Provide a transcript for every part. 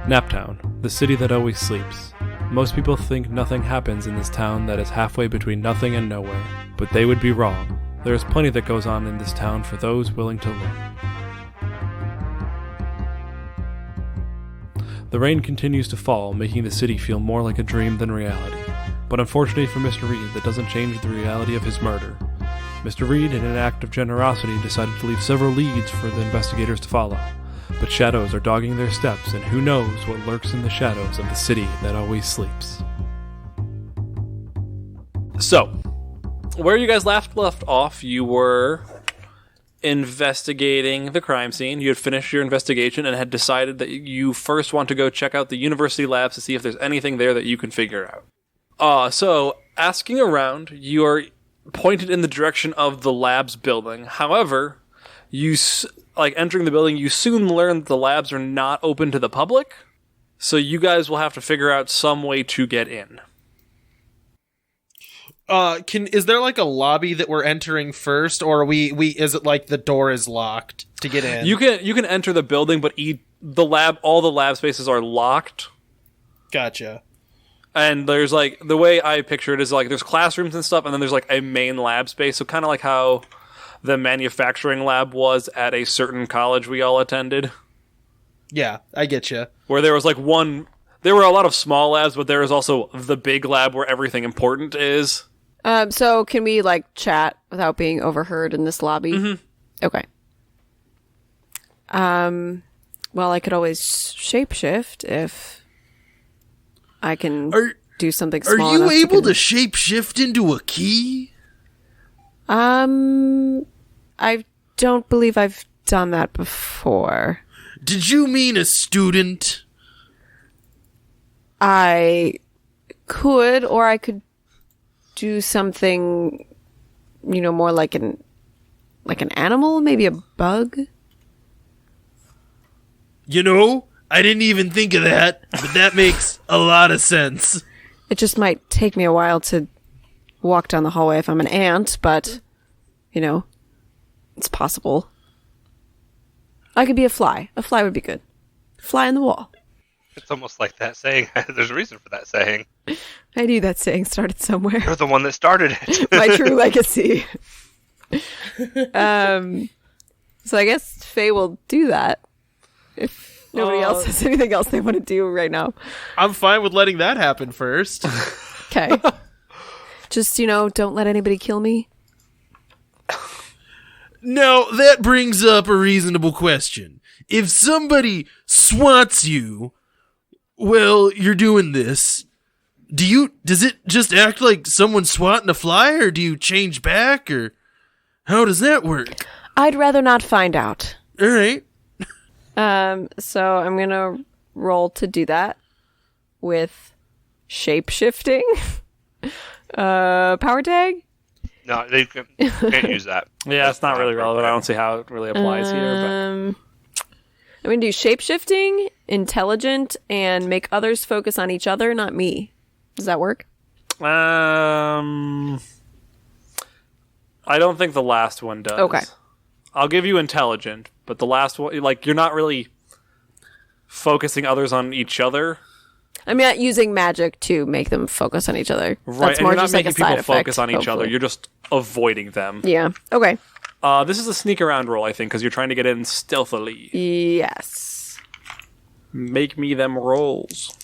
Naptown, the city that always sleeps. Most people think nothing happens in this town that is halfway between nothing and nowhere, but they would be wrong. There is plenty that goes on in this town for those willing to learn. The rain continues to fall, making the city feel more like a dream than reality. But unfortunately for Mr. Reed, that doesn't change the reality of his murder. Mr. Reed, in an act of generosity, decided to leave several leads for the investigators to follow. But shadows are dogging their steps, and who knows what lurks in the shadows of the city that always sleeps. So, where you guys left off, you were investigating the crime scene. You had finished your investigation and had decided that you first want to go check out the university labs to see if there's anything there that you can figure out. So, asking around, you are pointed in the direction of the labs building. However, entering the building, you soon learn that the labs are not open to the public, so you guys will have to figure out some way to get in. Is there like a lobby that we're entering first, or are we is it like the door is locked to get in? You can enter the building, but all the lab spaces are locked. Gotcha. And there's the way I picture it is there's classrooms and stuff, and then there's a main lab space. So kind of like how the manufacturing lab was at a certain college we all attended. Yeah, I get you. Where there was there were a lot of small labs, but there was also the big lab where everything important is. So can we chat without being overheard in this lobby? Mm-hmm. Okay. Well, I could always shapeshift if I can do something small. Are you able to shapeshift into a key? I don't believe I've done that before. Did you mean a student? I could, or I could do something, more like an animal, maybe a bug. I didn't even think of that, but that makes a lot of sense. It just might take me a while to walk down the hallway if I'm an ant, but, it's possible. I could be a fly. A fly would be good. Fly on the wall. It's almost like that saying. There's a reason for that saying. I knew that saying started somewhere. You're the one that started it. My true legacy. So I guess Faye will do that. If nobody else has anything else they want to do right now. I'm fine with letting that happen first. Okay. Just, don't let anybody kill me. Now, that brings up a reasonable question. If somebody swats you while you're doing this, does it just act like someone swatting a fly, or do you change back, or how does that work? I'd rather not find out. All right. So I'm gonna roll to do that with shape-shifting. Power tag? No, they can't use that. Yeah, it's not really relevant. I don't see how it really applies here. But I'm going to do shape-shifting, intelligent, and make others focus on each other, not me. Does that work? I don't think the last one does. Okay. I'll give you intelligent, but the last one, you're not really focusing others on each other. I'm not using magic to make them focus on each other. Right, That's and more you're not just making a side people effect, focus on each other. hopefully. You're just avoiding them. Yeah. Okay. This is a sneak around roll, I think, because you're trying to get in stealthily. Yes. Make me them rolls.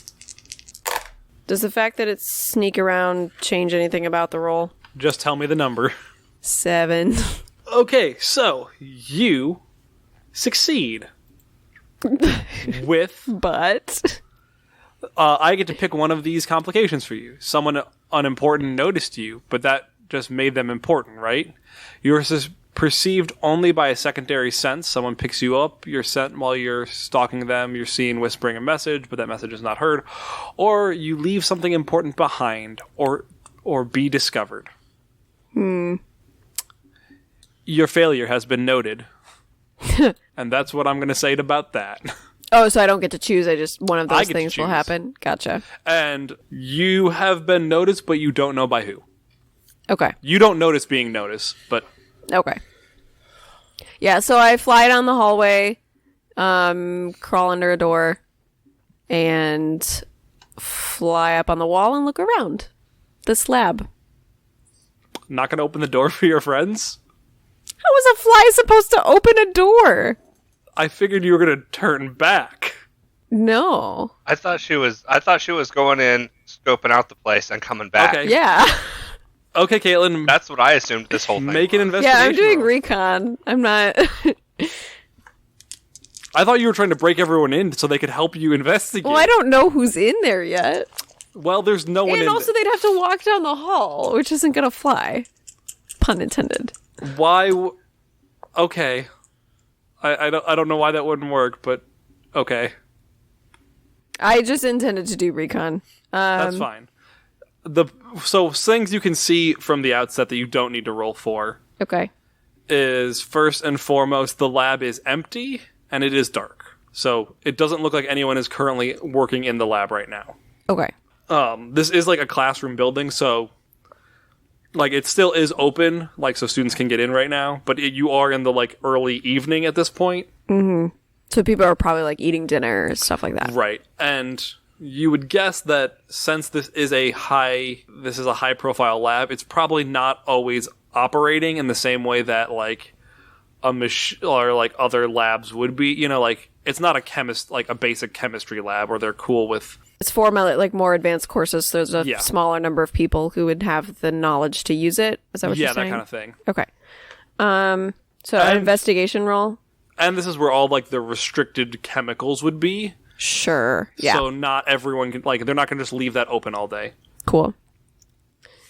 Does the fact that it's sneak around change anything about the roll? Just tell me the number. 7. Okay, so you succeed. With... But... I get to pick one of these complications for you. Someone unimportant noticed you, but that just made them important, right? You're perceived only by a secondary sense. Someone picks you up, you're sent while you're stalking them, you're seen whispering a message, but that message is not heard. Or you leave something important behind, or be discovered. Your failure has been noted. And that's what I'm going to say about that. Oh, so I don't get to choose. One of those things will happen. Gotcha. And you have been noticed, but you don't know by who. Okay. You don't notice being noticed, but... Okay. Yeah, so I fly down the hallway, crawl under a door, and fly up on the wall and look around this lab. Not gonna open the door for your friends? How is a fly supposed to open a door? I figured you were gonna turn back. No. I thought she was going in, scoping out the place, and coming back. Okay. Yeah. Okay, Caitlin. That's what I assumed this whole thing Make an was. investigation. Yeah, I'm doing roll. recon. I'm not. I thought you were trying to break everyone in so they could help you investigate. Well, I don't know who's in there yet. Well, there's no one And in also, they'd have to walk down the hall, which isn't gonna fly. Pun intended. Okay. I don't know why that wouldn't work, but okay. I just intended to do recon. That's fine. So things you can see from the outset that you don't need to roll for Okay. is, first and foremost, the lab is empty and it is dark. So it doesn't look like anyone is currently working in the lab right now. Okay. This is like a classroom building, so like it still is open, like so students can get in right now, but you are in the like early evening at this point. So people are probably like eating dinner, stuff like that. Right. And you would guess that since this is a high profile lab, it's probably not always operating in the same way that like a machine or like other labs would be, you know, like it's not a basic chemistry lab where they're cool with. It's for like more advanced courses, so there's a Yeah. smaller number of people who would have the knowledge to use it. Is that what you're Yeah, that saying? kind of thing. Okay. So an And- investigation roll? And this is where all like the restricted chemicals would be. Sure. Yeah. So not everyone can, like, they're not going to just leave that open all day. Cool.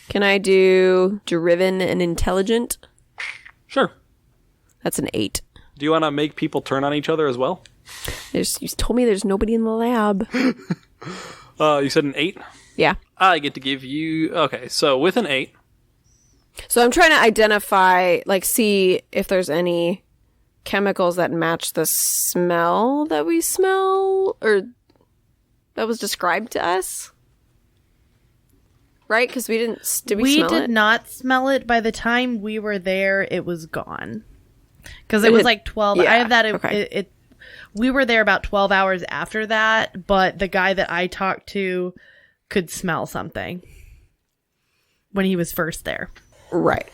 Can I do driven and intelligent? Sure. That's an 8. Do you want to make people turn on each other as well? You told me there's nobody in the lab. You said an 8? Yeah. I get to give you... Okay, so with an 8... So I'm trying to identify, like, see if there's any chemicals that match the smell that we smell, or that was described to us. Right? Because we didn't... Did we smell did it? not smell it. By the time we were there, it was gone. Because it was like 12. I have that. okay. We were there about 12 hours after that, but the guy that I talked to could smell something when he was first there. Right.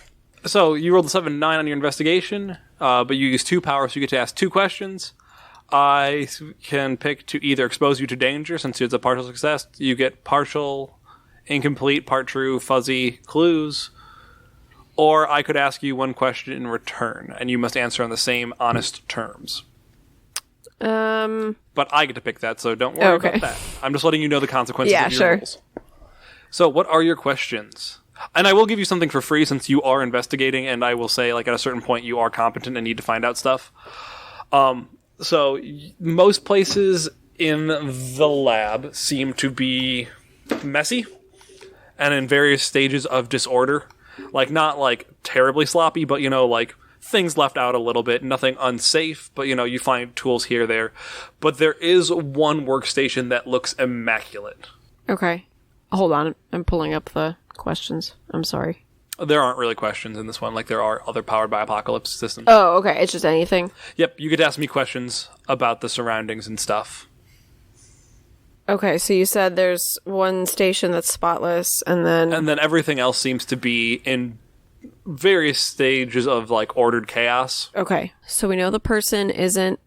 So you rolled a 7-9 on your investigation, but you use 2 power, so you get to ask 2 questions. I can pick to either expose you to danger, since it's a partial success. You get partial, incomplete, part true, fuzzy clues. Or I could ask you 1 question in return, and you must answer on the same honest terms. But I get to pick that, so don't worry Okay. about that. I'm just letting you know the consequences Yeah, of your sure. rules. So what are your questions? And I will give you something for free since you are investigating, and I will say, like, at a certain point you are competent and need to find out stuff. Most places in the lab seem to be messy and in various stages of disorder. Like, not, like, terribly sloppy, but, you know, like, things left out a little bit. Nothing unsafe, but, you know, you find tools here, there. But there is one workstation that looks immaculate. Okay. Hold on. I'm pulling up the questions. I'm sorry. There aren't really questions in this one, like there are other Powered by Apocalypse systems. Oh, okay. It's just anything. Yep, you could ask me questions about the surroundings and stuff. Okay, so you said there's one station that's spotless, and then... And then everything else seems to be in various stages of, like, ordered chaos. Okay, so we know the person isn't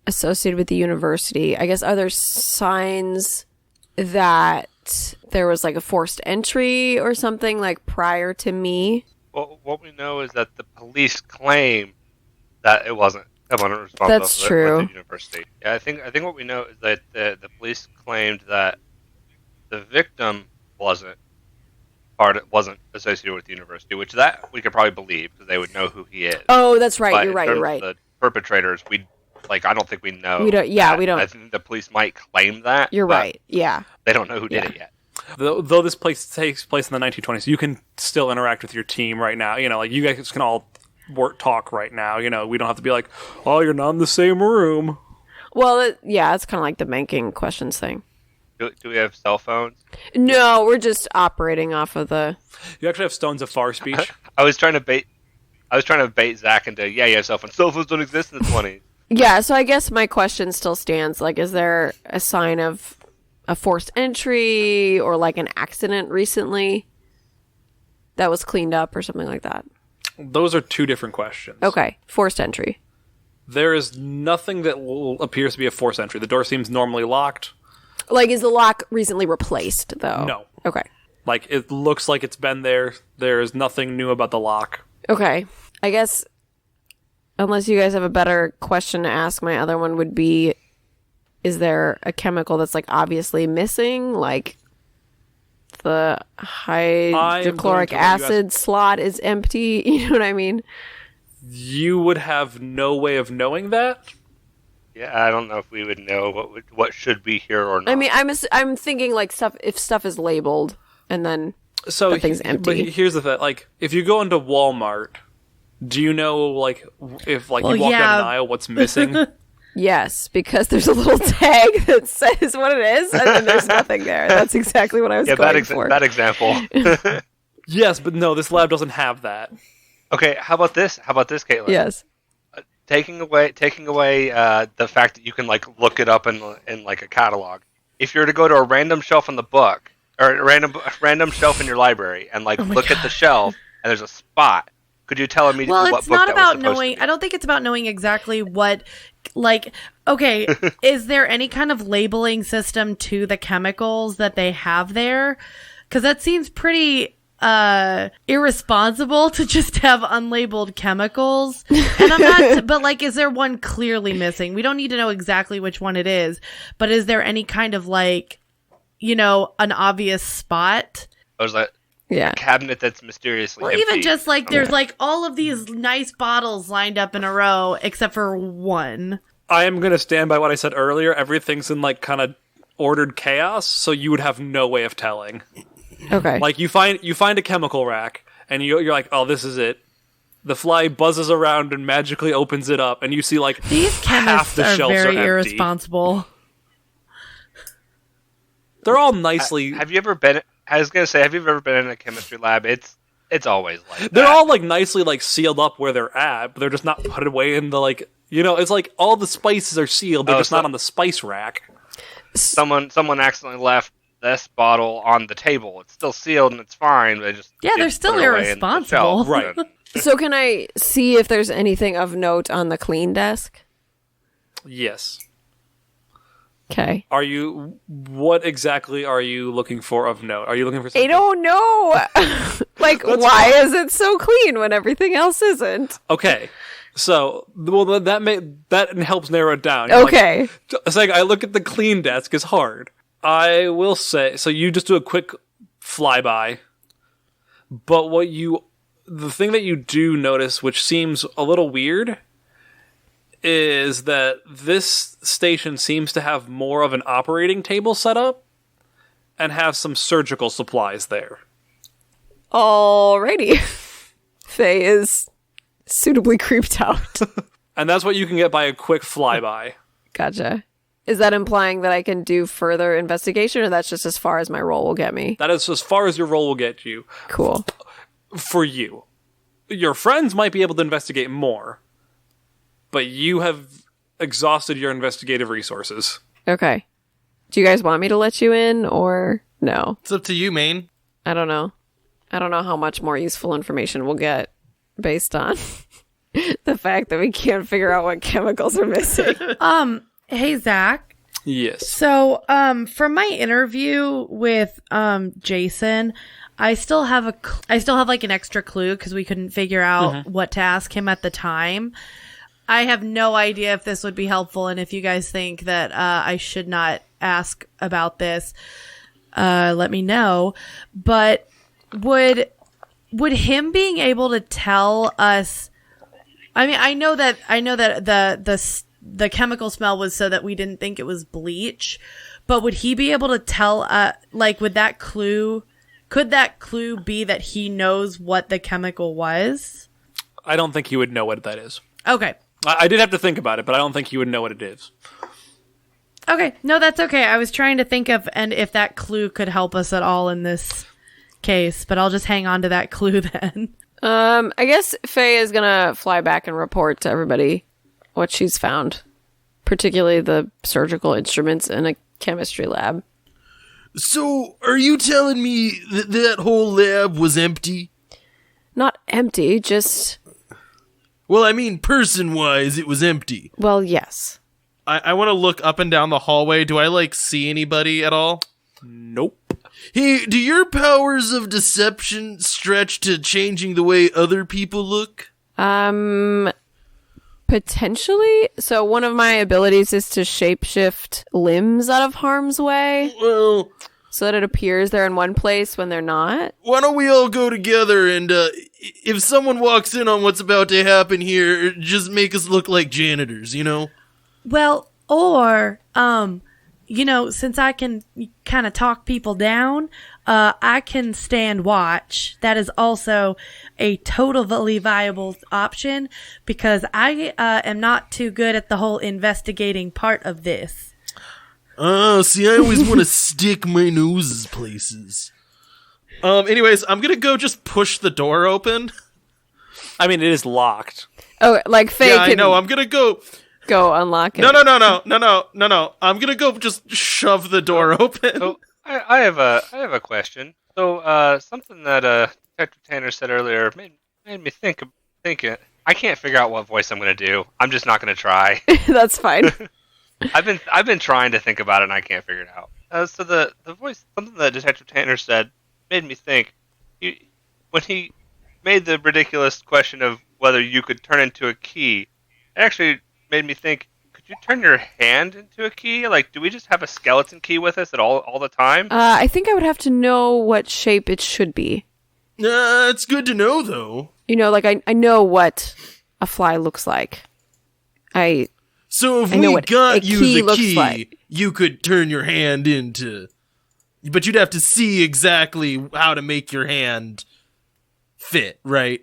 associated with the university. I guess are there signs that there was, like, a forced entry or something, like, prior to me? Well, what we know is that the police claim that it wasn't responsible That's for true. the university. Yeah, I think what we know is that the police claimed that the victim wasn't associated with the university, which that we could probably believe because they would know who he is. Oh, that's right. But You're in right. You're terms right. of the perpetrators, I don't think we know. We don't- yeah, that. we don't- I think the police might claim that. You're but right. Yeah. They don't know who did Yeah. it yet. Though this place takes place in the 1920s, you can still interact with your team right now. You know, like, you guys can all talk right now. You know, we don't have to be like, oh, you're not in the same room. Well, it's kind of like the banking questions thing. Do we have cell phones? No, we're just operating off of the... You actually have stones of far speech. I was trying to bait Zach into, you have cell phones. Cell phones don't exist in the 20s. Yeah, so I guess my question still stands. Like, is there a sign of a forced entry or like an accident recently that was cleaned up or something like that? Those are two different questions. Okay, forced entry. There is nothing that appears to be a forced entry. The door seems normally locked. Like, is the lock recently replaced, though? No. Okay. Like, it looks like it's been there. There is nothing new about the lock. Okay. I guess, unless you guys have a better question to ask, my other one would be, is there a chemical that's, like, obviously missing? Like, the hydrochloric acid slot is empty? You know what I mean? You would have no way of knowing that? Yeah, I don't know if we would know what should be here or not. I mean, I'm thinking, like, if stuff is labeled, and then the thing's empty. But here's the thing. Like, if you go into Walmart, do you know, like, if, like, you walk down an aisle, what's missing? Yes, because there's a little tag that says what it is, and then there's nothing there. That's exactly what I was going for. That example. Yes, but no, this lab doesn't have that. Okay, how about this, Caitlin? Yes. Taking away the fact that you can, like, look it up in like a catalog. If you were to go to a random shelf in the book, or a random shelf in your library, and look at the shelf, and there's a spot, could you tell immediately what book it's not that about was supposed knowing. to be? I don't think it's about knowing exactly what. Like, okay, is there any kind of labeling system to the chemicals that they have there? Because that seems pretty irresponsible to just have unlabeled chemicals. And I'm not, but like, is there one clearly missing? We don't need to know exactly which one it is, but is there any kind of, like, an obvious spot? There's a cabinet that's mysteriously empty. Even just like there's like all of these nice bottles lined up in a row except for one. I am going to stand by what I said earlier. Everything's in, like, kind of ordered chaos, so you would have no way of telling. Okay. Like, you find a chemical rack, and you're like, oh, this is it. The fly buzzes around and magically opens it up, and you see, like, these half chemists the are shelves very are empty. irresponsible. They're all nicely... Have you ever been... I was going to say, have you ever been in a chemistry lab? It's always like that. They're all, like, nicely, like, sealed up where they're at, but they're just not put away in the, like... it's like all the spices are sealed, they're just not on the spice rack. Someone accidentally left this bottle on the table. It's still sealed and it's fine, but they're still irresponsible. Right. So can I see if there's anything of note on the clean desk? Yes. Okay. What exactly are you looking for of note? Are you looking for something? I don't know. Like, why is it so clean when everything else isn't? Okay. So, well, that helps narrow it down. Okay. It's like, I look at the clean desk is hard. I will say, so you just do a quick flyby, but the thing that you do notice, which seems a little weird, is that this station seems to have more of an operating table set up and have some surgical supplies there. Alrighty. Faye is suitably creeped out. And that's what you can get by a quick flyby. Gotcha. Is that implying that I can do further investigation, or that's just as far as my role will get me? That is as far as your role will get you. Cool. For you. Your friends might be able to investigate more, but you have exhausted your investigative resources. Okay. Do you guys want me to let you in, or no? It's up to you, Maine. I don't know. I don't know how much more useful information we'll get based on the fact that we can't figure out what chemicals are missing. Hey, Zach. Yes. So, from my interview with Jason, I still have like an extra clue because we couldn't figure out what to ask him at the time. I have no idea if this would be helpful, and if you guys think that I should not ask about this, let me know. But would him being able to tell us? I mean, I know that the chemical smell was so that we didn't think it was bleach, but would he be able to tell, could that clue be that he knows what the chemical was? I don't think he would know what that is. Okay. I did have to think about it, but I don't think he would know what it is. Okay. No, that's okay. I was trying to think of, and if that clue could help us at all in this case, but I'll just hang on to that clue then. I guess Faye is gonna fly back and report to everybody what she's found, particularly the surgical instruments in a chemistry lab. So, are you telling me that that whole lab was empty? Not empty, just... Well, I mean, person-wise, it was empty. Well, yes. I want to look up and down the hallway. Do I, see anybody at all? Nope. Hey, do your powers of deception stretch to changing the way other people look? Potentially. So one of my abilities is to shapeshift limbs out of harm's way, Well, so that it appears they're in one place when they're not. why don't we all go together and, if someone walks in on what's about to happen here, just make us look like janitors, you know? Well, or, since I can kind of talk people down, I can stand watch. That is also a totally viable option because I am not too good at the whole investigating part of this. See, I always want to stick my noses places. Anyways, I'm gonna go just push the door open. I mean, it is locked. Oh, like Faye Yeah, I can know, I'm gonna go... go unlock it. No. I'm gonna go just shove the door open. So I have a question. So something that Detective Tanner said earlier made me think it. I can't figure out what voice I'm gonna do. I'm just not gonna try. That's fine. I've been trying to think about it and I can't figure it out. So the voice, something that Detective Tanner said made me think. When he made the ridiculous question of whether you could turn into a key, it actually made me think, could you turn your hand into a key? Like, do we just have a skeleton key with us at all the time? I think I would have to know what shape it should be. It's good to know, though. I know what a fly looks like. So if I know we what got a you key the looks key, like. you could turn your hand into... But you'd have to see exactly how to make your hand fit, right?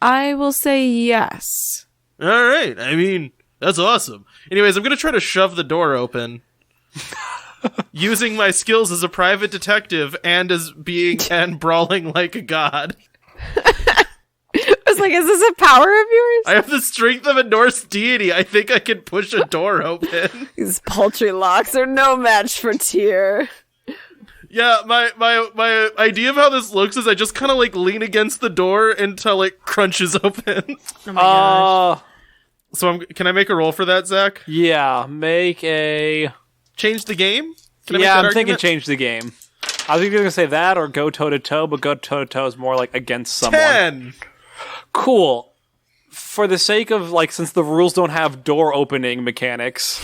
I will say yes. All right. I mean, that's awesome. Anyways, I'm going to try to shove the door open. Using my skills as a private detective and as being and brawling like a god. I was like, is this a power of yours? I have the strength of a Norse deity. I think I can push a door open. These paltry locks are no match for Tyr. Yeah, my idea of how this looks is I just kind of lean against the door until it crunches open. Oh my gosh. So can I make a roll for that, Zach? Yeah, make a... Change the game? Can I make Yeah, that I'm thinking argument? change the game. I was either going to say that or go toe-to-toe, but go toe-to-toe is more like against someone. 10! Cool. For the sake of, since the rules don't have door opening mechanics,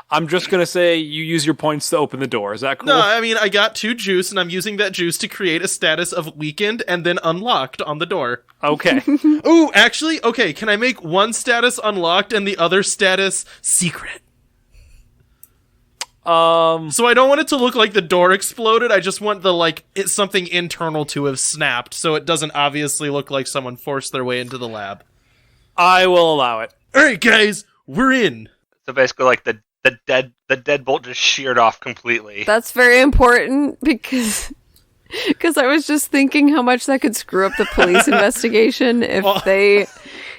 I'm just going to say you use your points to open the door. Is that cool? No, I mean, I got 2 juice, and I'm using that juice to create a status of weakened and then unlocked on the door. Okay. Ooh, actually, okay, can I make one status unlocked and the other status secret? So I don't want it to look like the door exploded. I just want it's something internal to have snapped, so it doesn't obviously look like someone forced their way into the lab. I will allow it. All right, guys, we're in. So basically, the deadbolt just sheared off completely. That's very important because I was just thinking how much that could screw up the police investigation if they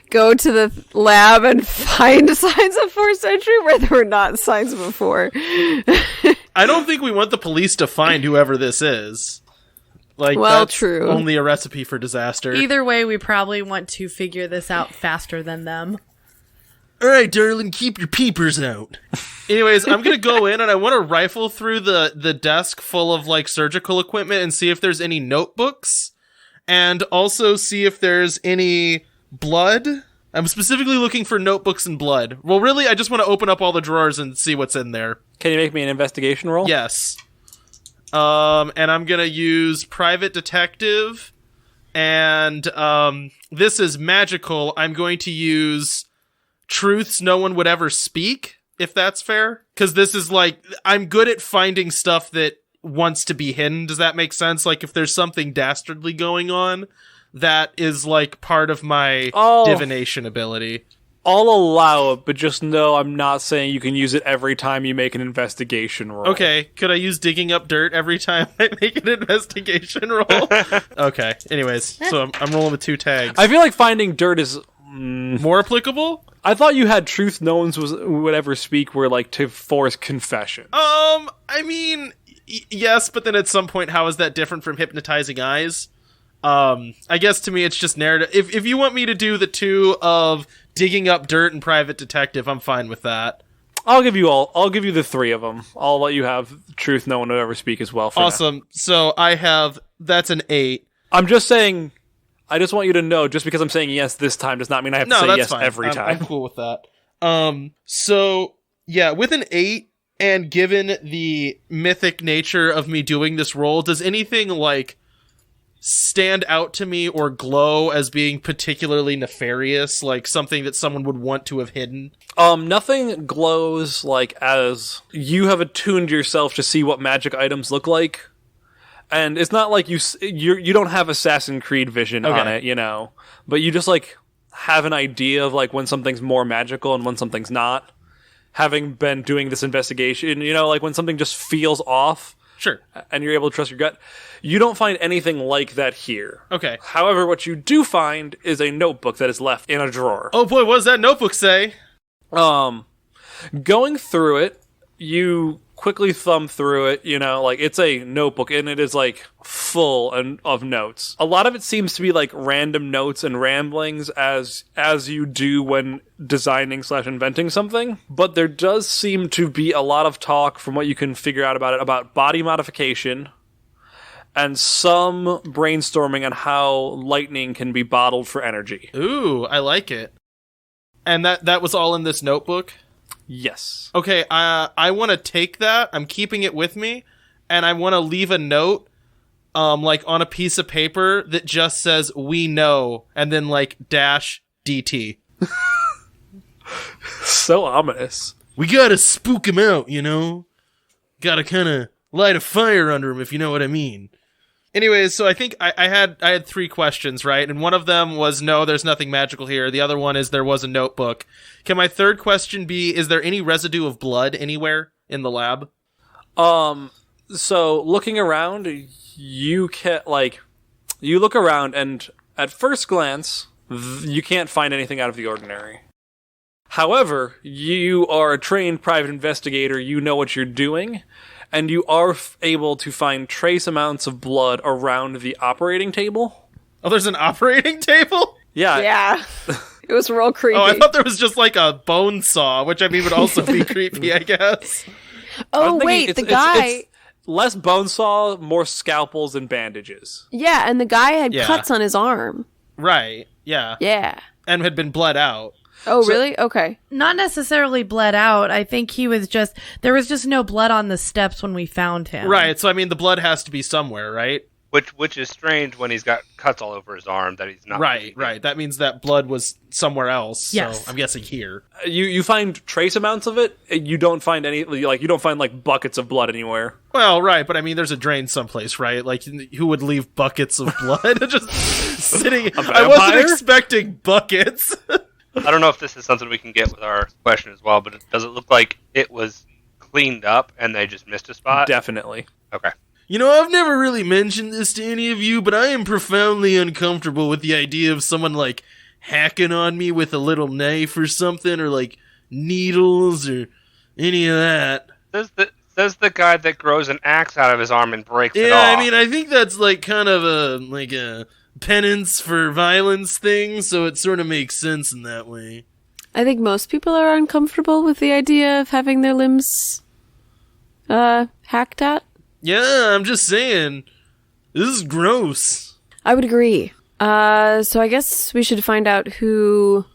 go to the lab and find signs of 4th century where there were not signs before. I don't think we want the police to find whoever this is. That's true. Only a recipe for disaster. Either way, we probably want to figure this out faster than them. All right, darling, keep your peepers out. Anyways, I'm gonna go in and I want to rifle through the desk full of surgical equipment and see if there's any notebooks, and also see if there's any blood. I'm specifically looking for notebooks and blood. Well, really, I just want to open up all the drawers and see what's in there. Can you make me an investigation roll? Yes. And I'm gonna use private detective, and this is magical. I'm going to use truths no one would ever speak, if that's fair. Because this is I'm good at finding stuff that wants to be hidden. Does that make sense? If there's something dastardly going on, that is part of my divination ability. I'll allow it, but just know I'm not saying you can use it every time you make an investigation roll. Okay, could I use digging up dirt every time I make an investigation roll? Okay, anyways, so I'm rolling with 2 tags. I feel like finding dirt is... More applicable? I thought you had truth no one would ever speak were like to force confession. I mean, yes, but then at some point, how is that different from hypnotizing eyes? I guess to me it's just narrative. If you want me to do the two of digging up dirt and private detective, I'm fine with that. I'll give you the three of them. I'll let you have truth no one would ever speak as well for Awesome. now. So that's an 8. I'm just saying, I just want you to know, just because I'm saying yes this time does not mean I have to say yes fine. every time. I'm cool with that. So yeah, with an 8, and given the mythic nature of me doing this role, does anything like stand out to me or glow as being particularly nefarious, like something that someone would want to have hidden? Nothing glows like as you have attuned yourself to see what magic items look like. And it's not like you don't have Assassin's Creed vision on it, you know, but you just like have an idea of like when something's more magical and when something's not. Having been doing this investigation, you know, like when something just feels off. Sure. And you're able to trust your gut. You don't find anything like that here. Okay. However, what you do find is a notebook that is left in a drawer. Oh boy, what does that notebook say? Going through it, you quickly thumb through it, you know, like it's a notebook and it is like full of notes. A lot of it seems to be like random notes and ramblings as you do when designing / inventing something, but there does seem to be a lot of talk from what you can figure out about it about body modification and some brainstorming on how lightning can be bottled for energy. Ooh, I like it. And that was all in this notebook? Yes. Okay, I want to take that. I'm keeping it with me, and I want to leave a note, like on a piece of paper that just says "we know" and then like -DT. So ominous. We gotta spook him out, you know. Gotta kind of light a fire under him, if you know what I mean. Anyways, so I think I had 3 questions, right? And one of them was no, there's nothing magical here. The other one is there was a notebook. Can my third question be, is there any residue of blood anywhere in the lab? So looking around, you look around and at first glance, you can't find anything out of the ordinary. However, you are a trained private investigator, you know what you're doing, and you are able to find trace amounts of blood around the operating table. Oh, there's an operating table? Yeah. Yeah. It was real creepy. Oh, I thought there was just like a bone saw, which I mean would also be creepy, I guess. Oh, wait, the guy... It's less bone saw, more scalpels and bandages. Yeah, and the guy had cuts on his arm. Right, yeah. Yeah. And had been bled out. Oh, really? Okay. Not necessarily bled out. I think there was just no blood on the steps when we found him. Right, so I mean the blood has to be somewhere, right? Which is strange when he's got cuts all over his arm that he's not. Right. That means that blood was somewhere else. Yes. So I'm guessing here. You find trace amounts of it. You don't find any, like, you don't find, like, buckets of blood anywhere. Well, right, but I mean, there's a drain someplace, right? Like, who would leave buckets of blood just sitting? I wasn't expecting buckets. I don't know if this is something we can get with our question as well, but does it look like it was cleaned up and they just missed a spot? Definitely. Okay. You know, I've never really mentioned this to any of you, but I am profoundly uncomfortable with the idea of someone, like, hacking on me with a little knife or something, or, like, needles or any of that. Says the guy that grows an axe out of his arm and breaks it off. Yeah, I mean, I think that's, like, kind of a penance for violence thing, so it sort of makes sense in that way. I think most people are uncomfortable with the idea of having their limbs hacked at. Yeah, I'm just saying. This is gross. I would agree. So I guess we should find out who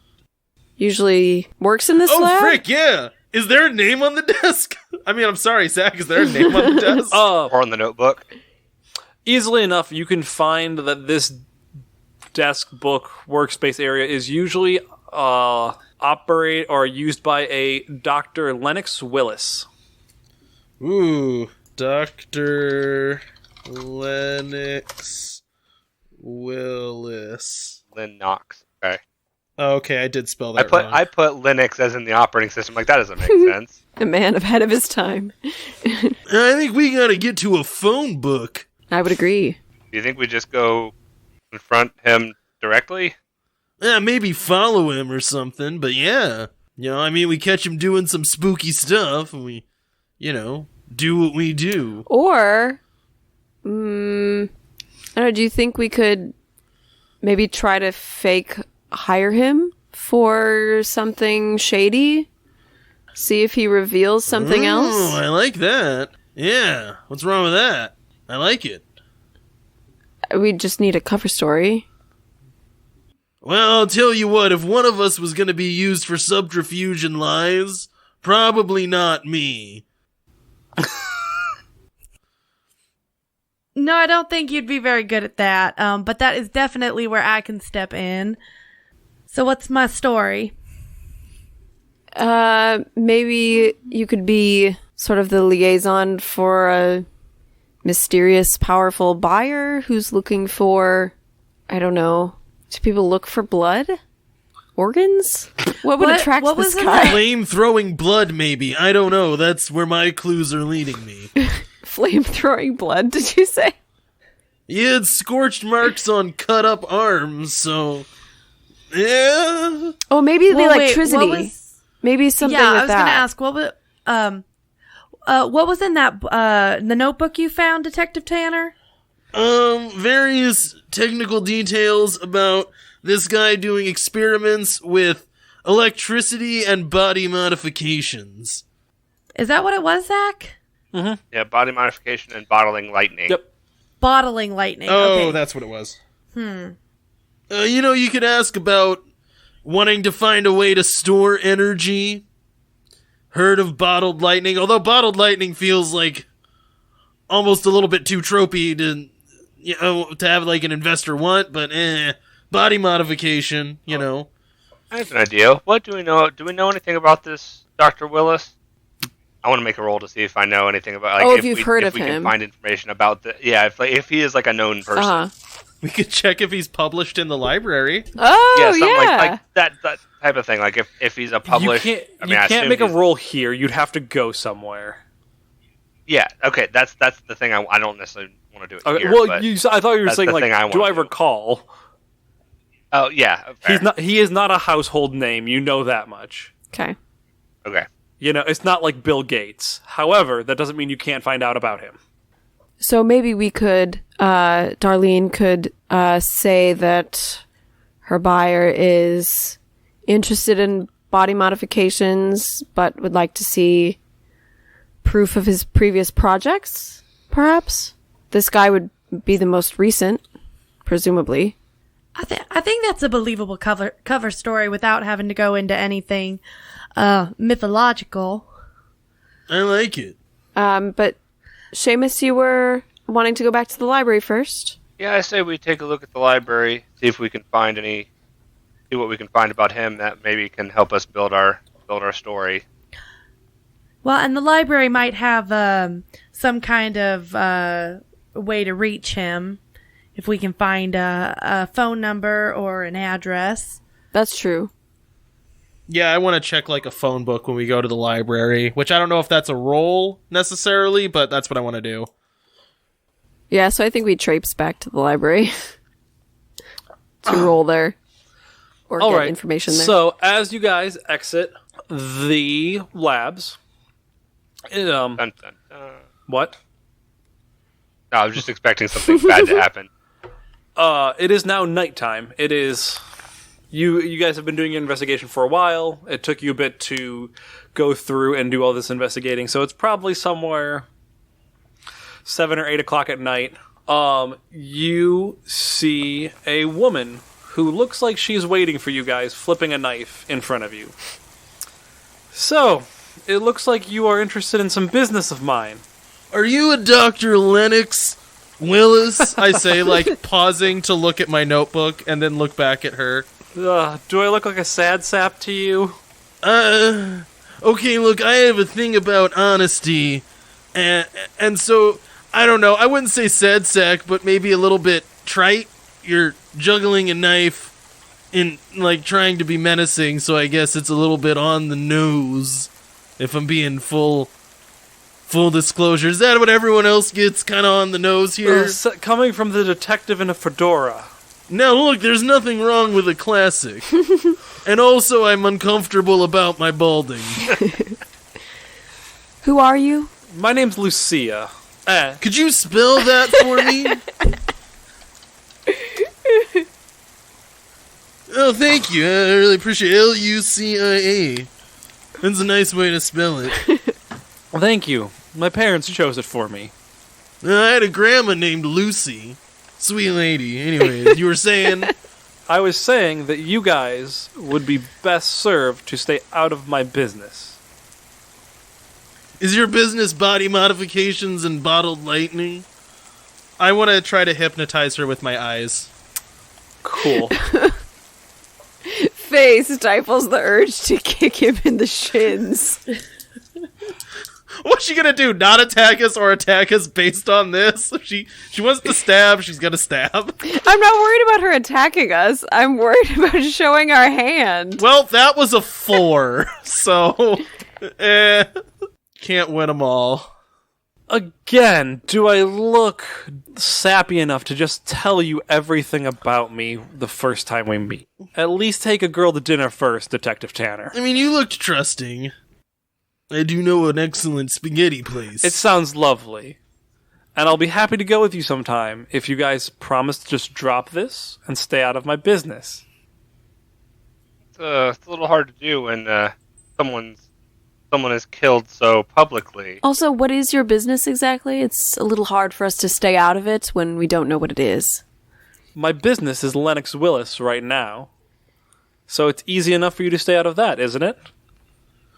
usually works in this lab. Oh, frick, yeah! Is there a name on the desk? I mean, I'm sorry, Zach, is there a name on the desk? Or on the notebook? Easily enough, you can find that this desk book workspace area is usually operate or used by a Dr. Lennox Willis. Ooh, Dr. Lennox Willis. Lennox. Okay. Oh, okay, I did spell that wrong. I put Linux as in the operating system. Like, that doesn't make sense. A man ahead of his time. I think we gotta get to a phone book. I would agree. Do you think we just go confront him directly? Yeah, maybe follow him or something, but yeah. I mean, we catch him doing some spooky stuff, and we, do what we do. Or, I don't know, do you think we could maybe try to hire him for something shady? See if he reveals something else? Oh, I like that. Yeah, what's wrong with that? I like it. We just need a cover story. Well, I'll tell you what, if one of us was going to be used for subterfuge and lies, probably not me. No, I don't think you'd be very good at that. But that is definitely where I can step in. So what's my story? Maybe you could be sort of the liaison for a mysterious, powerful buyer who's looking for, I don't know, do people look for blood? Organs? What would attract what this was in guy? Flame-throwing blood, maybe. I don't know. That's where my clues are leading me. Flame-throwing blood, did you say? He had scorched marks on cut-up arms, so... Yeah? Oh, maybe the Well, wait, electricity. what was- Maybe something Yeah, with I was that. going to ask, what was in that, the notebook you found, Detective Tanner? Various technical details about this guy doing experiments with electricity and body modifications. Is that what it was, Zach? Yeah, body modification and bottling lightning. Yep. Bottling lightning. Oh, okay. that's what it was. You could ask about wanting to find a way to store energy. Heard of bottled lightning? Although bottled lightning feels like almost a little bit too tropey to have like an investor want, but body modification, I have an idea. What do we know? Do we know anything about this Dr. Willis? I want to make a roll to see if I know anything about. Like, if you've heard of if we him. can find information about the. Yeah, if he is like a known person. Uh-huh. We could check if he's published in the library. Oh, Yeah, something yeah. like that type of thing. Like if he's a published. You can't, I mean, I you can't assume make a he's- roll here. You'd have to go somewhere. Yeah. Okay. That's the thing. I don't necessarily want to do it Okay, here. well, but I thought you were that's saying the like, thing I do I wanna do. recall? Oh yeah. Fair. He is not a household name. You know that much. Okay. Okay. It's not like Bill Gates. However, that doesn't mean you can't find out about him. So maybe we could, Darlene could say that her buyer is interested in body modifications, but would like to see proof of his previous projects, perhaps? This guy would be the most recent, presumably. I think that's a believable cover story without having to go into anything mythological. I like it. But Seamus, you were wanting to go back to the library first. Yeah, I say we take a look at the library, see if we can find see what we can find about him that maybe can help us build our story. Well, and the library might have some kind of way to reach him if we can find a phone number or an address. That's true. Yeah, I want to check like a phone book when we go to the library, which I don't know if that's a roll necessarily, but that's what I want to do. Yeah, so I think we traipse back to the library to roll there or All get right. information there. So as you guys exit the labs, Dun, dun, dun. what? No, I was just expecting something bad to happen. It is now nighttime. It is. You guys have been doing your investigation for a while. It took you a bit to go through and do all this investigating, so it's probably somewhere 7 or 8 o'clock at night. You see a woman who looks like she's waiting for you guys, flipping a knife in front of you. So, it looks like you are interested in some business of mine. Are you a Dr. Lennox Willis? I say, like, pausing to look at my notebook and then look back at her. Do I look like a sad sap to you? Okay, look, I have a thing about honesty, and so, I don't know, I wouldn't say sad sack, but maybe a little bit trite. You're juggling a knife in, like, trying to be menacing, so I guess it's a little bit on the nose, if I'm being full disclosure. Is that what everyone else gets kind of on the nose here? Coming from the detective in a fedora. Now look, there's nothing wrong with a classic. And also I'm uncomfortable about my balding. Who are you? My name's Lucia. Could you spell that for me? Oh, thank you. I really appreciate it. Lucia. That's a nice way to spell it. Thank you. My parents chose it for me. I had a grandma named Lucy. Sweet lady. Anyways, you were saying... I was saying that you guys would be best served to stay out of my business. Is your business body modifications and bottled lightning? I want to try to hypnotize her with my eyes. Cool. Faye stifles the urge to kick him in the shins. What's she gonna do? Not attack us or attack us based on this? If she wants to stab, she's gonna stab. I'm not worried about her attacking us. I'm worried about showing our hand. Well, that was a 4, so... Can't win them all. Again, do I look sappy enough to just tell you everything about me the first time we meet? At least take a girl to dinner first, Detective Tanner. I mean, you looked trusting. I do know an excellent spaghetti place. It sounds lovely. And I'll be happy to go with you sometime if you guys promise to just drop this and stay out of my business. It's a little hard to do when someone is killed so publicly. Also, what is your business exactly? It's a little hard for us to stay out of it when we don't know what it is. My business is Lennox Willis right now. So it's easy enough for you to stay out of that, isn't it?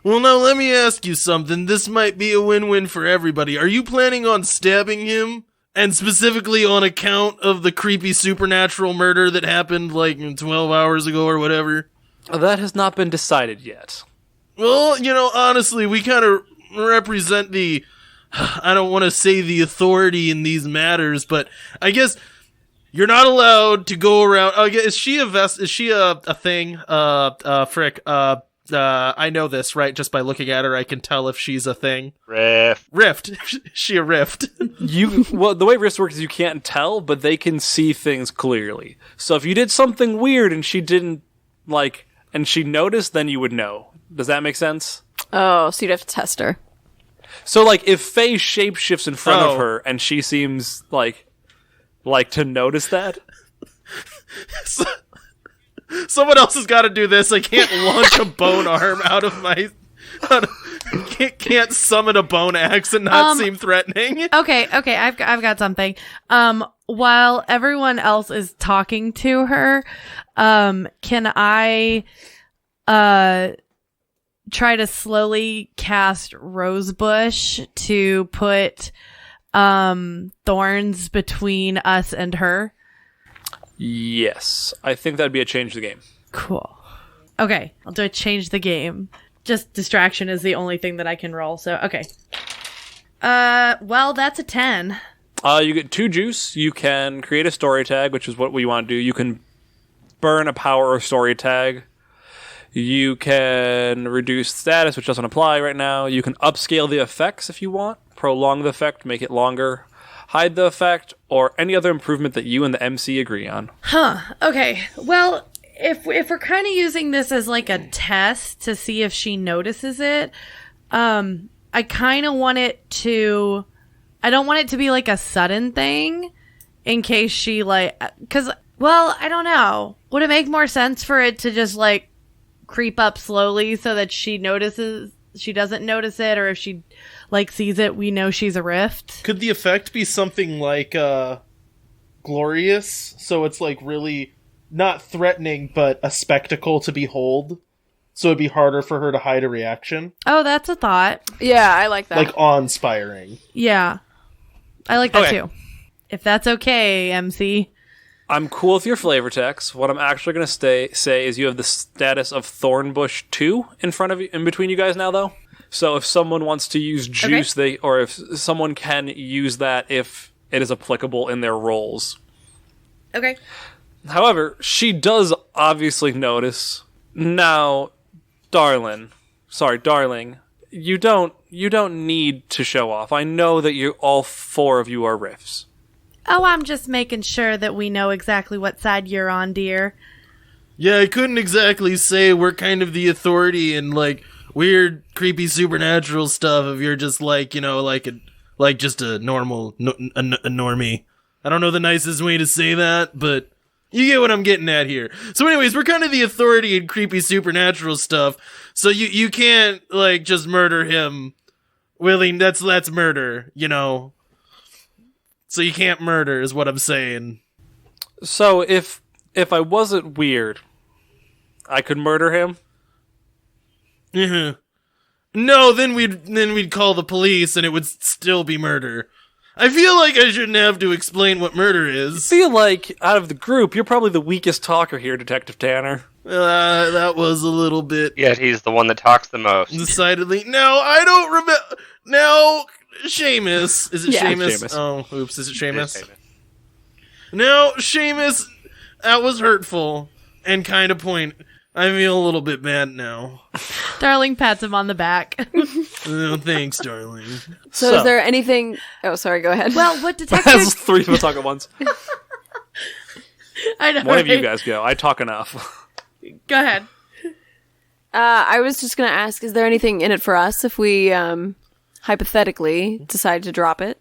Well, now let me ask you something. This might be a win-win for everybody. Are you planning on stabbing him? And specifically on account of the creepy supernatural murder that happened like 12 hours ago or whatever? That has not been decided yet. Well, honestly, we kind of represent the... I don't want to say the authority in these matters, but I guess you're not allowed to go around... is she a thing? I know this, right? Just by looking at her, I can tell if she's a thing. Rift. She a rift. Well, the way Rift works is you can't tell, but they can see things clearly. So if you did something weird and she didn't, and she noticed, then you would know. Does that make sense? Oh, so you'd have to test her. So, if Faye shapeshifts in front of her and she seems, like to notice that? Someone else has got to do this. I can't launch a bone arm out of my... Can't summon a bone axe and not seem threatening. Okay, I've got something. While everyone else is talking to her, can I try to slowly cast Rosebush to put thorns between us and her? Yes. I think that'd be a change to the game. Cool. Okay, I'll do a change the game. Just distraction is the only thing that I can roll, so okay. Well, that's a 10. You get 2 juice. You can create a story tag, which is what we want to do. You can burn a power or story tag. You can reduce status, which doesn't apply right now. You can upscale the effects if you want. Prolong the effect, make it longer. Hide the effect, or any other improvement that you and the MC agree on. Okay. Well, if we're kind of using this as like a test to see if she notices it, I kind of want it to... I don't want it to be like a sudden thing in case she because, well, I don't know. Would it make more sense for it to just creep up slowly so that she doesn't notice it, or if she sees it, we know she's a rift? Could the effect be something like glorious? So it's really not threatening, but a spectacle to behold. So it'd be harder for her to hide a reaction. Oh, that's a thought. Yeah, I like that. Awe-inspiring. Yeah. I like that too. If that's okay, MC. I'm cool with your flavor text. What I'm actually going to say is you have the status of Thornbush 2 in between you guys now, though. So if someone wants to use juice, or if someone can use that if it is applicable in their roles. Okay. However, she does obviously notice. Now, darling, you don't need to show off. I know that all 4 of you are riffs. Oh, I'm just making sure that we know exactly what side you're on, dear. Yeah, I couldn't exactly say we're kind of the authority in, like, weird, creepy, supernatural stuff if you're just, like, you know, like just a normal, a normie. I don't know the nicest way to say that, but you get what I'm getting at here. So anyways, we're kind of the authority in creepy, supernatural stuff, so you can't, like, just murder him. Willie, that's murder, you know? So you can't murder, is what I'm saying. So if I wasn't weird, I could murder him? Mm-hmm. No, then we'd call the police and it would still be murder. I feel like I shouldn't have to explain what murder I is. feel like, out of the group, you're probably the weakest talker here, Detective Tanner. That was a little bit Yet he's the one that talks the most. decidedly. No, I don't remember. No, Seamus. Is it Yeah. Seamus? Seamus. Oh, oops. Is it Seamus? Famous. No, Seamus. That was hurtful and kind of point. I feel a little bit bad now. Darling pats him on the back. Oh, thanks, darling. So is there anything... Oh, sorry, go ahead. Well, what That's detective... 3 people talk at once. I know, One of you right? guys go. I talk enough. Go ahead. I was just going to ask, is there anything in it for us if we, hypothetically, decide to drop it?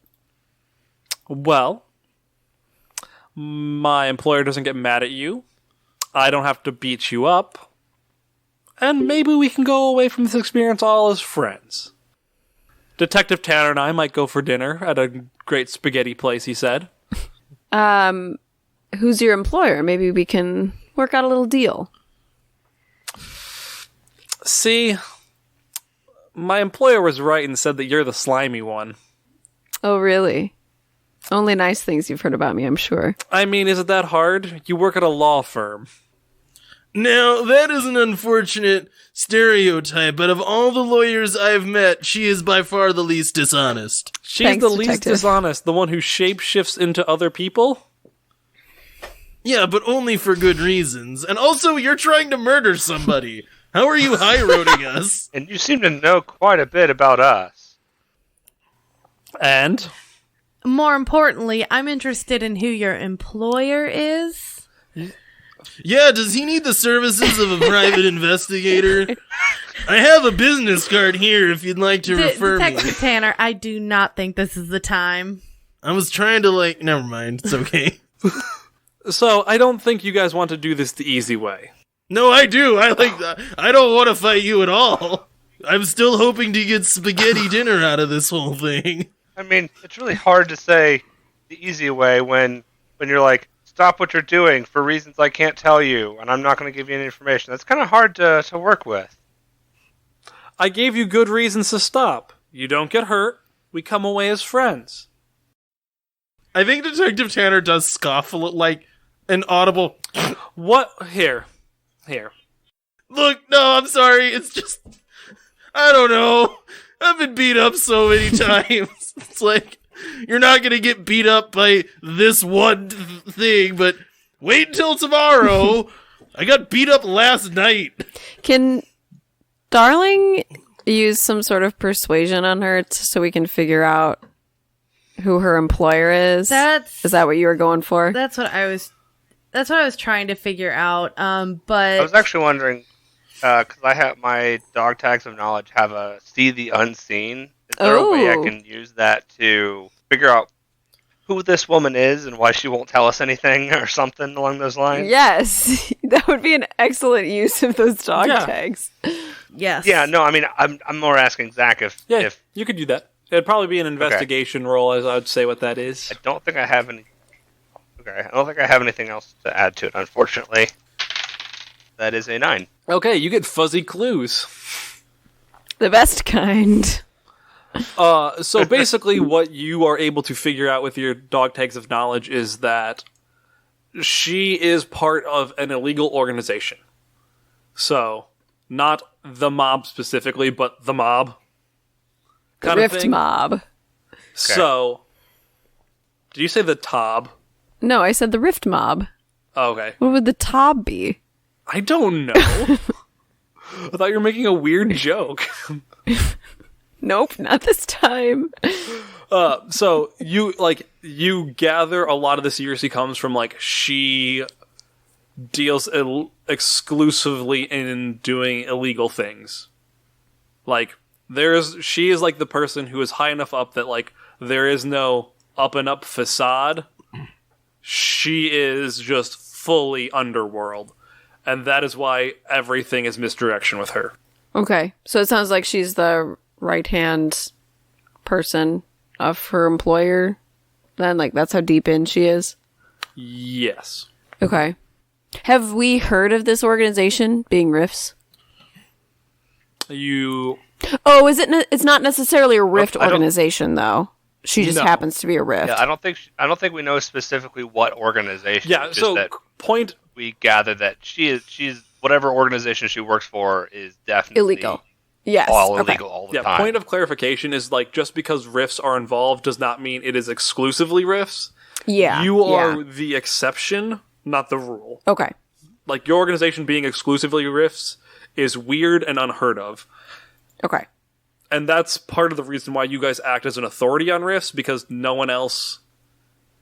Well, my employer doesn't get mad at you. I don't have to beat you up. And maybe we can go away from this experience all as friends. Detective Tanner and I might go for dinner at a great spaghetti place, he said. Who's your employer? Maybe we can work out a little deal. See, my employer was right and said that you're the slimy one. Oh, really? Only nice things you've heard about me, I'm sure. I mean, is it that hard? You work at a law firm. Now, that is an unfortunate stereotype, but of all the lawyers I've met, she is by far the least dishonest. She's Thanks, the least Detective. dishonest, the one who shapeshifts into other people? Yeah, but only for good reasons. And also, you're trying to murder somebody. How are you high-roading us? And you seem to know quite a bit about us. And? More importantly, I'm interested in who your employer is. Yeah, does he need the services of a private investigator? I have a business card here if you'd like to refer me. Detective Tanner, I do not think this is the time. I was trying to, like... Never mind, it's okay. So, I don't think you guys want to do this the easy way. No, I do. I don't want to fight you at all. I'm still hoping to get spaghetti dinner out of this whole thing. I mean, it's really hard to say the easy way when you're like, stop what you're doing for reasons I can't tell you, and I'm not going to give you any information. That's kind of hard to work with. I gave you good reasons to stop. You don't get hurt. We come away as friends. I think Detective Tanner does scoff a little, like an audible... What? Here. Look, no, I'm sorry. It's just... I don't know. I've been beat up so many times. It's like, you're not going to get beat up by this one thing, but wait until tomorrow. I got beat up last night. Can Darling use some sort of persuasion on her so we can figure out who her employer is? Is that what you were going for? That's what I was trying to figure out. But I was actually wondering, because I have my dog tags of knowledge have a see the unseen. Is there a way I can use that to figure out who this woman is and why she won't tell us anything or something along those lines? Yes, that would be an excellent use of those dog Yeah. tags. yes. Yeah, no, I mean, I'm more asking Zach if You could do that. It'd probably be an investigation role, as I would say what that is. I don't think I have any. Okay, I don't think I have anything else to add to it. Unfortunately, that is a 9. Okay, you get fuzzy clues. The best kind. So basically what you are able to figure out with your dog tags of knowledge is that she is part of an illegal organization. So, not the mob specifically, but the mob. The Kind of Rift thing. Mob. So, did you say the Tob? No, I said the Rift Mob. Oh, okay. What would the Tob be? I don't know. I thought you were making a weird joke. Nope, not this time. So you gather a lot of the secrecy comes from like she deals exclusively in doing illegal things. Like she is like the person who is high enough up that like there is no up and up facade. She is just fully underworld, and that is why everything is misdirection with her. Okay, so it sounds like she's the right-hand person of her employer. Then, like, that's how deep in she is? Yes. Okay. Have we heard of this organization being Rifts? Oh, it's not necessarily a Rift organization, though. She just happens to be a Rift. Yeah, I don't think we know specifically what organization. Yeah, just so that point... we gather that she's whatever organization she works for is definitely illegal. Yes. All illegal all the time. Point of clarification is like just because Rifts are involved does not mean it is exclusively Rifts. Yeah. You are the exception, not the rule. Okay. Like your organization being exclusively Rifts is weird and unheard of. Okay. And that's part of the reason why you guys act as an authority on Rifts, because no one else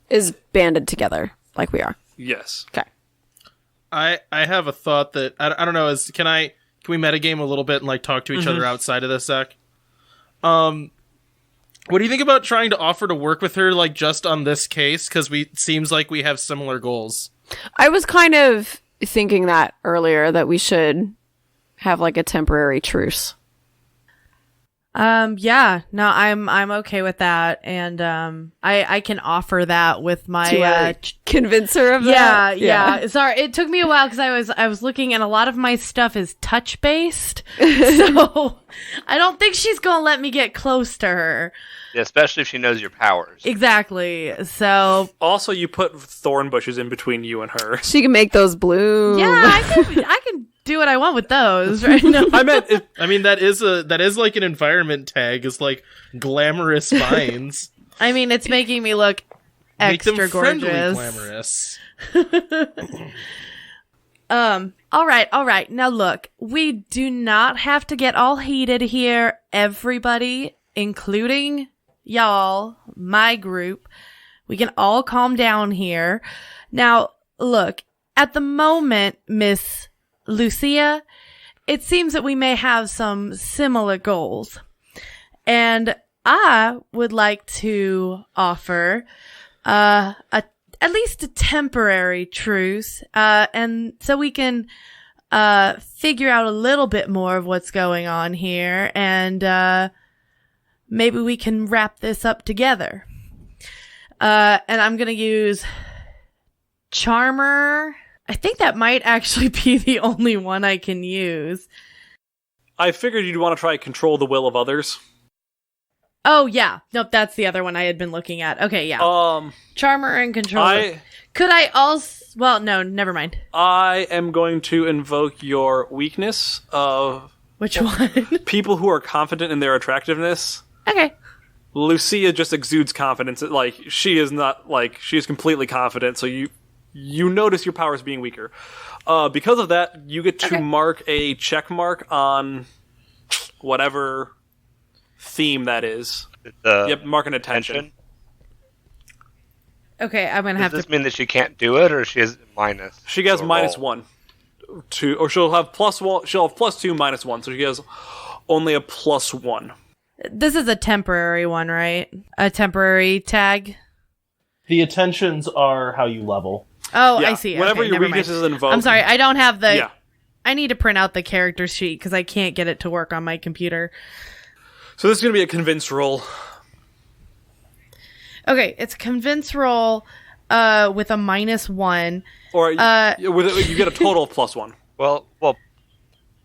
is banded together like we are. Yes. Okay. I have a thought that I don't know. Can we metagame a little bit and like talk to each other outside of this, Zach? What do you think about trying to offer to work with her, like just on this case? Because seems like we have similar goals. I was kind of thinking that earlier, that we should have like a temporary truce. Yeah, no, I'm okay with that, and I can offer that with my convince her of that. Yeah. Sorry, it took me a while because I was looking, and a lot of my stuff is touch based, so I don't think she's gonna let me get close to her. Yeah, especially if she knows your powers. Exactly. So also, you put thorn bushes in between you and her. She can make those bloom. Yeah, I can do what I want with those, right? No. I mean that is like an environment tag. Is like glamorous vines. I mean, it's making me look extra Make them friendly gorgeous. glamorous. All right. Now look, we do not have to get all heated here, everybody, including y'all, my group. We can all calm down here. Now, look, at the moment, Miss Lucia, it seems that we may have some similar goals. And I would like to offer at least a temporary truce, and so we can figure out a little bit more of what's going on here, and maybe we can wrap this up together. And I'm gonna use Charmer. I think that might actually be the only one I can use. I figured you'd want to try control the will of others. Oh, yeah. Nope, that's the other one I had been looking at. Okay, yeah. Charmer and Controller. Could I also... Well, no, never mind. I am going to invoke your weakness of... Which one? People who are confident in their attractiveness. Okay. Lucia just exudes confidence. Like, she is not... Like, she is completely confident, so you notice your powers being weaker. Because of that, you get to mark a check mark on whatever theme that is. Yep, mark an attention. Okay, I'm gonna have to. Does this mean that she can't do it, or she has minus? She has -1, or she'll have +1. She'll have +2, -1, so she has only a +1. This is a temporary one, right? A temporary tag. The attentions are how you level. Oh, Yeah, I see. whenever okay, your never weakness mind. is invoked. I'm sorry, I don't have the. Yeah. I need to print out the character sheet because I can't get it to work on my computer. So this is going to be a convince roll. Okay, it's a convince roll with a -1. Or you get a total of +1. Well,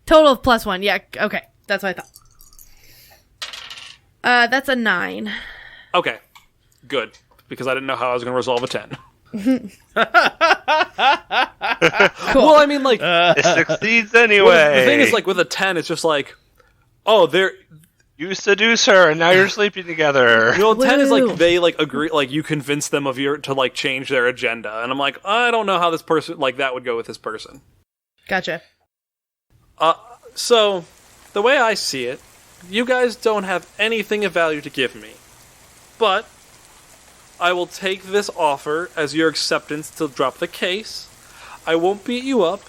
Total of +1. Yeah, okay. That's what I thought. That's a 9. Okay, good. Because I didn't know how I was going to resolve a 10. Cool. Well, I mean, like... it succeeds anyway. Well, the thing is, like, with a 10, it's just like... Oh, they're... You seduce her, and now you're sleeping together. You know, 10 is Woo. like, they, like, agree... Like, you convince them to, like, change their agenda. And I'm like, I don't know how this person... Like, that would go with this person. Gotcha. So, the way I see it, you guys don't have anything of value to give me. But I will take this offer as your acceptance to drop the case. I won't beat you up,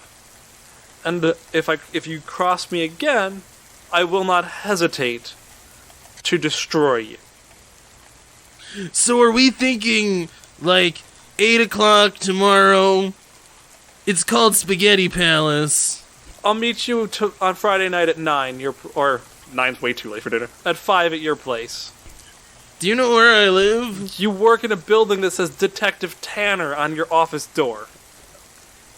and if you cross me again, I will not hesitate to destroy you. So are we thinking, like, 8 o'clock tomorrow? It's called Spaghetti Palace. I'll meet you on Friday night at 9, or 9's way too late for dinner, at 5 at your place. Do you know where I live? You work in a building that says Detective Tanner on your office door.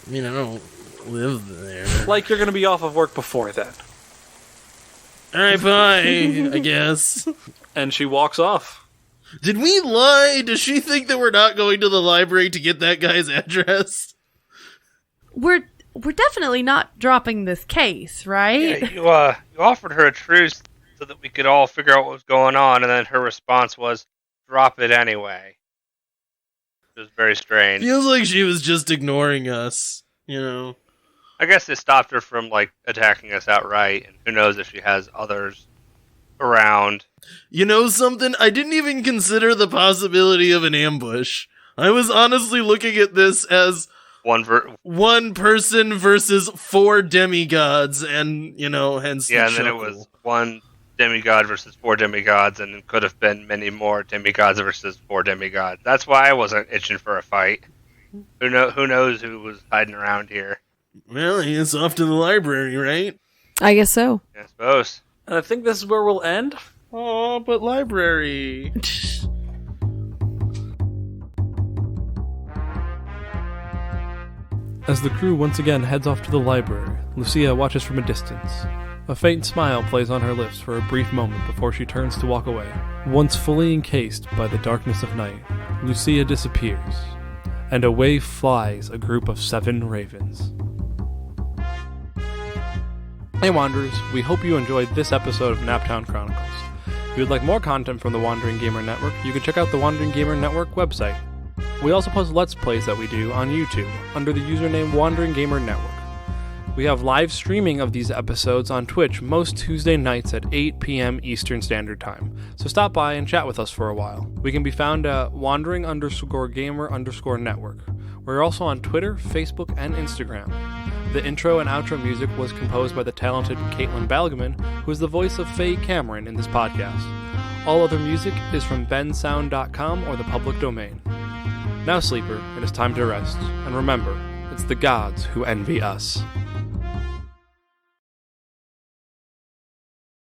I mean, I don't live there. Like you're going to be off of work before then. Alright, bye, I guess. And she walks off. Did we lie? Does she think that we're not going to the library to get that guy's address? We're definitely not dropping this case, right? Yeah, you offered her a truce so that we could all figure out what was going on, and then her response was, drop it anyway. It was very strange. Feels like she was just ignoring us, you know. I guess it stopped her from, like, attacking us outright, and who knows if she has others around. You know something? I didn't even consider the possibility of an ambush. I was honestly looking at this as one person versus 4 demigods, and, you know, hence the and then it chuckle. was 1 demigod versus 4 demigods, and it could have been many more demigods versus 4 demigods. That's why I wasn't itching for a fight. Who knows who was hiding around here? Well, he's off to the library, right? I guess so. I suppose. And I think this is where we'll end. Oh, but library. As the crew once again heads off to the library, Lucia watches from a distance. A faint smile plays on her lips for a brief moment before she turns to walk away. Once fully encased by the darkness of night, Lucia disappears, and away flies a group of 7 ravens. Hey Wanderers, we hope you enjoyed this episode of Naptown Chronicles. If you'd like more content from the Wandering Gamer Network, you can check out the Wandering Gamer Network website. We also post Let's Plays that we do on YouTube under the username Wandering Gamer Network. We have live streaming of these episodes on Twitch most Tuesday nights at 8 p.m. Eastern Standard Time, so stop by and chat with us for a while. We can be found at wandering_gamer_network. We're also on Twitter, Facebook, and Instagram. The intro and outro music was composed by the talented Caitlin Balgaman, who is the voice of Faye Cameron in this podcast. All other music is from bensound.com or the public domain. Now, sleeper, it is time to rest, and remember, it's the gods who envy us.